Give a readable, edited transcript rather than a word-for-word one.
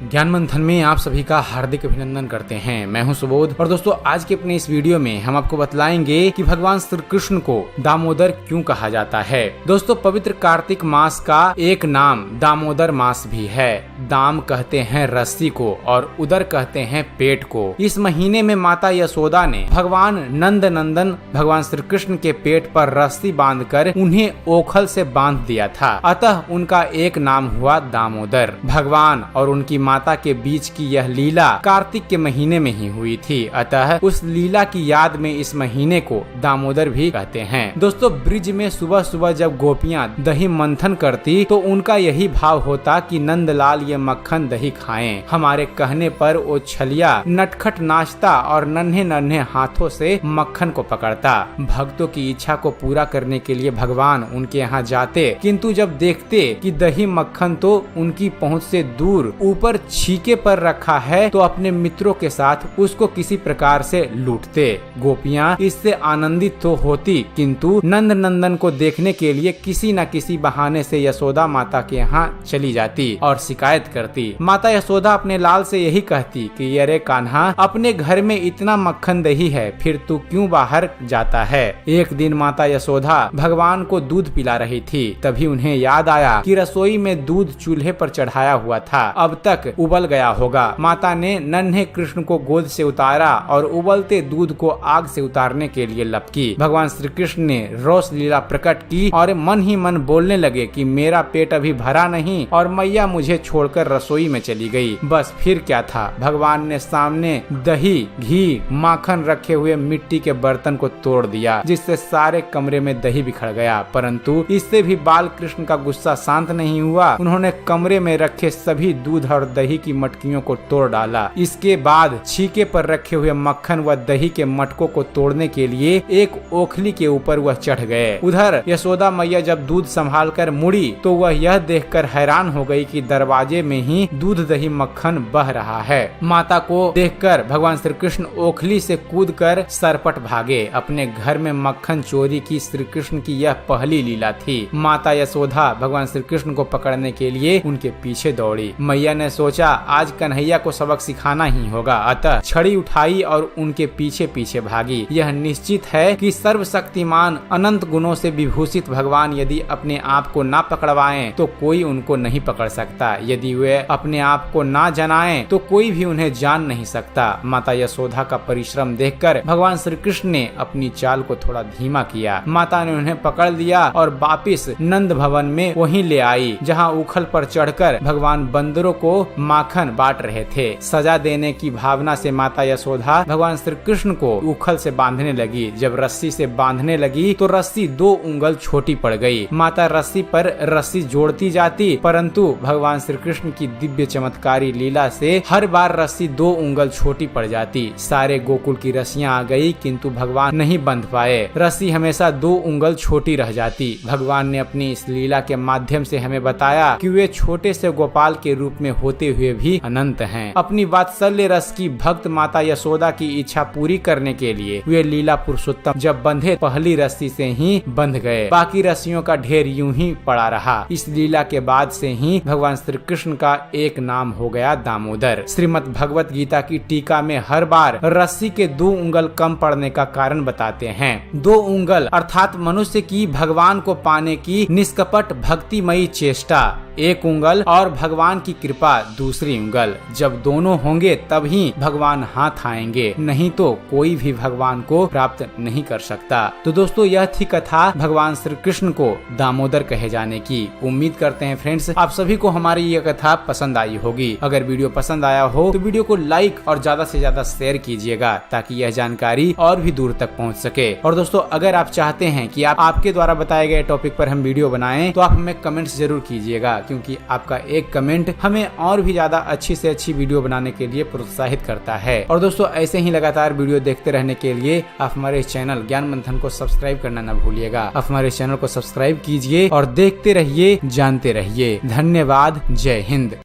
ज्ञान मंथन में आप सभी का हार्दिक अभिनंदन करते हैं। मैं हूं सुबोध और दोस्तों आज के अपने इस वीडियो में हम आपको बतलाएंगे कि भगवान श्री कृष्ण को दामोदर क्यों कहा जाता है। दोस्तों पवित्र कार्तिक मास का एक नाम दामोदर मास भी है। दाम कहते हैं रस्सी को और उदर कहते हैं पेट को। इस महीने में माता यशोदा ने भगवान नंद नंदन भगवान श्री कृष्ण के पेट पर रस्सी बांधकर उन्हें ओखल से बांध दिया था, अतः उनका एक नाम हुआ दामोदर। भगवान और उनकी माता के बीच की यह लीला कार्तिक के महीने में ही हुई थी, अतः उस लीला की याद में इस महीने को दामोदर भी कहते हैं। दोस्तों ब्रिज में सुबह सुबह जब गोपियां दही मंथन करती तो उनका यही भाव होता कि नंदलाल ये मक्खन दही खाएं। हमारे कहने पर वो छलिया नटखट नाचता और नन्हे नन्हे हाथों से मक्खन को पकड़ता। भक्तों की इच्छा को पूरा करने के लिए भगवान उनके यहाँ जाते, किंतु जब देखते कि दही मक्खन तो उनकी पहुँच से दूर ऊपर छीके पर रखा है तो अपने मित्रों के साथ उसको किसी प्रकार से लूटते। गोपियां इससे आनंदित तो होती, किंतु नंद नंदन को देखने के लिए किसी न किसी बहाने से यशोदा माता के यहाँ चली जाती और शिकायत करती। माता यशोदा अपने लाल से यही कहती कि अरे कान्हा, अपने घर में इतना मक्खन दही है, फिर तू क्यों बाहर जाता है। एक दिन माता यशोदा भगवान को दूध पिला रही थी, तभी उन्हें याद आया कि रसोई में दूध चूल्हे पर चढ़ाया हुआ था, अब तक उबल गया होगा। माता ने नन्हे कृष्ण को गोद से उतारा और उबलते दूध को आग से उतारने के लिए लपकी। भगवान श्री कृष्ण ने रोष लीला प्रकट की और मन ही मन बोलने लगे कि मेरा पेट अभी भरा नहीं और मैया मुझे छोड़कर रसोई में चली गई। बस फिर क्या था, भगवान ने सामने दही घी माखन रखे हुए मिट्टी के बर्तन को तोड़ दिया, जिससे सारे कमरे में दही बिखर गया। परंतु इससे भी बाल कृष्ण का गुस्सा शांत नहीं हुआ। उन्होंने कमरे में रखे सभी दूध और दही की मटकियों को तोड़ डाला। इसके बाद छीके पर रखे हुए मक्खन व दही के मटकों को तोड़ने के लिए एक ओखली के ऊपर वह चढ़ गए। उधर यशोदा मैया जब दूध संभालकर मुड़ी तो वह यह देखकर हैरान हो गई कि दरवाजे में ही दूध दही मक्खन बह रहा है। माता को देखकर भगवान श्री कृष्ण ओखली से कूदकर सरपट भागे। अपने घर में मक्खन चोरी की श्री कृष्ण की यह पहली लीला थी। माता यशोदा भगवान श्री कृष्ण को पकड़ने के लिए उनके पीछे दौड़ी। मैया ने सोचा आज कन्हैया को सबक सिखाना ही होगा, अतः छड़ी उठाई और उनके पीछे पीछे भागी। यह निश्चित है कि सर्वशक्तिमान अनंत गुणों से विभूषित भगवान यदि अपने आप को ना पकड़वाएं तो कोई उनको नहीं पकड़ सकता। यदि वे अपने आप को ना जनाएं तो कोई भी उन्हें जान नहीं सकता। माता यशोदा का परिश्रम देखकर भगवान श्री कृष्ण ने अपनी चाल को थोड़ा धीमा किया। माता ने उन्हें पकड़ लिया और वापिस नंद भवन में वहीं ले आई, जहाँ उखल पर चढ़कर भगवान बंदरों को माखन बांट रहे थे। सजा देने की भावना से माता यशोदा भगवान श्री कृष्ण को उखल से बांधने लगी। जब रस्सी से बांधने लगी तो रस्सी 2 उंगल छोटी पड़ गई। माता रस्सी पर रस्सी जोड़ती जाती, परंतु भगवान श्री कृष्ण की दिव्य चमत्कारी लीला से हर बार रस्सी 2 उंगल छोटी पड़ जाती। सारे गोकुल की रस्सियां आ गई, किंतु भगवान नहीं बंध पाए। रस्सी हमेशा 2 उंगल छोटी रह जाती। भगवान ने अपनी इस लीला के माध्यम से हमें बताया कि वे छोटे से गोपाल के रूप में होते हुए भी अनंत हैं। अपनी वात्सल्य रस की भक्त माता यशोदा की इच्छा पूरी करने के लिए वे लीला पुरुषोत्तम जब बंधे पहली रस्सी से ही बंध गए, बाकी रस्सियों का ढेर यूं ही पड़ा रहा। इस लीला के बाद से ही भगवान श्री कृष्ण का एक नाम हो गया दामोदर। श्रीमद् भगवत गीता की टीका में हर बार रस्सी के 2 उंगल कम पड़ने का कारण बताते हैं। 2 उंगल अर्थात मनुष्य की भगवान को पाने की निष्कपट भक्तिमयी चेष्टा, 1 उंगल और भगवान की कृपा दूसरी उंगल। जब दोनों होंगे तभी भगवान हाथ आएंगे, नहीं तो कोई भी भगवान को प्राप्त नहीं कर सकता। तो दोस्तों यह थी कथा भगवान श्री कृष्ण को दामोदर कहे जाने की। उम्मीद करते हैं फ्रेंड्स आप सभी को हमारी यह कथा पसंद आई होगी। अगर वीडियो पसंद आया हो तो वीडियो को लाइक और ज्यादा से ज्यादा शेयर कीजिएगा, ताकि यह जानकारी और भी दूर तक पहुंच सके। और दोस्तों अगर आप चाहते हैं कि आपके द्वारा बताए गए टॉपिक पर हम वीडियो बनाएं तो आप हमें कमेंट्स जरूर कीजिएगा, क्योंकि आपका एक कमेंट हमें और भी ज्यादा अच्छी से अच्छी वीडियो बनाने के लिए प्रोत्साहित करता है। और दोस्तों ऐसे ही लगातार वीडियो देखते रहने के लिए आप हमारे चैनल ज्ञान मंथन को सब्सक्राइब करना न भूलिएगा। आप हमारे चैनल को सब्सक्राइब कीजिए और देखते रहिए, जानते रहिए। धन्यवाद। जय हिंद।